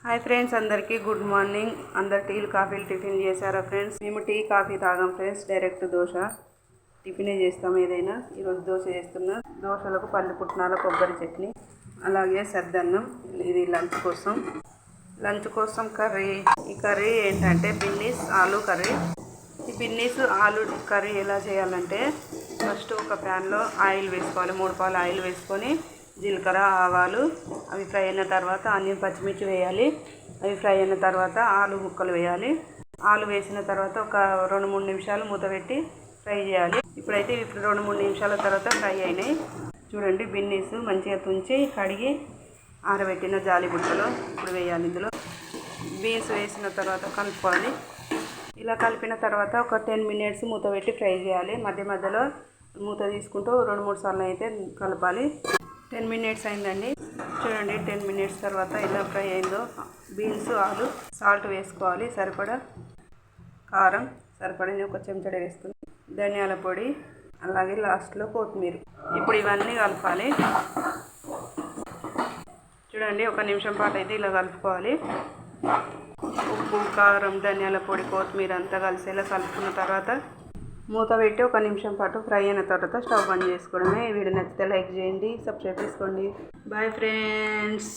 Hi friends, అందరికీ good morning. అందరు టీలు కాఫీలు టిఫిన్ చేశారా ఫ్రెండ్స్? మేము టీ కాఫీ తాగాం ఫ్రెండ్స్. డైరెక్ట్ దోశ టిఫినే చేస్తాం ఏదైనా. ఈరోజు దోశ చేస్తున్నా. దోశలకు పల్లి పుట్నాల కొబ్బరి చట్నీ, అలాగే సద్దన్నం. ఇది లంచ్ కోసం కర్రీ. ఈ కర్రీ ఏంటంటే బిన్నీస్ ఆలు కర్రీ. ఈ బిన్నీస్ ఆలు కర్రీ ఎలా చేయాలంటే, ఫస్ట్ ఒక ప్యాన్లో ఆయిల్ వేసుకోవాలి. 3 పాలు ఆయిల్ వేసుకొని జీలకర్ర ఆవాలు అవి ఫ్రై అయిన తర్వాత ఆనియన్ పచ్చిమిర్చి వేయాలి. అవి ఫ్రై అయిన తర్వాత ఆలు ముక్కలు వేయాలి. ఆలు వేసిన తర్వాత ఒక 2-3 నిమిషాలు మూత పెట్టి ఫ్రై చేయాలి. ఇప్పుడైతే 2-3 నిమిషాల తర్వాత ఫ్రై అయినాయి. చూడండి, బిన్నీస్ మంచిగా తుంచి కడిగి ఆరబెట్టిన జాలి బుట్టలో ఇప్పుడు వేయాలి. ఇందులో బీన్స్ వేసిన తర్వాత కలుపుకోవాలి. ఇలా కలిపిన తర్వాత ఒక 10 మినిట్స్ మూత పెట్టి ఫ్రై చేయాలి. మధ్య మధ్యలో మూత తీసుకుంటూ 2-3 సార్లు అయితే కలపాలి. 10 మినిట్స్ అయిందండి. చూడండి, 10 మినిట్స్ తర్వాత ఎలా ఫ్రై అయిందో. బీన్స్ ఆలు సాల్ట్ వేసుకోవాలి, సరిపడా కారం సరిపడని ఒక చెంచా వేస్తుంది, ధనియాల పొడి, అలాగే లాస్ట్లో కొత్తిమీర. ఇప్పుడు ఇవన్నీ కలపాలి. చూడండి, 1 నిమిషం పాటు అయితే ఇలా కలుపుకోవాలి. ఉప్పు, కారం, ధనియాల పొడి, కొత్తిమీర అంతా కలిసేలా కలుపుకున్న తర్వాత మూత పెట్టి 1 నిమిషం పాటు ఫ్రై అయిన తర్వాత స్టవ్ బంద్ చేసుకోవడమే. ఈ వీడియో నచ్చితే లైక్ చేయండి, సబ్స్క్రైబ్ చేసుకోండి. Bye friends,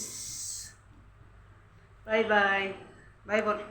bye bye bye bye.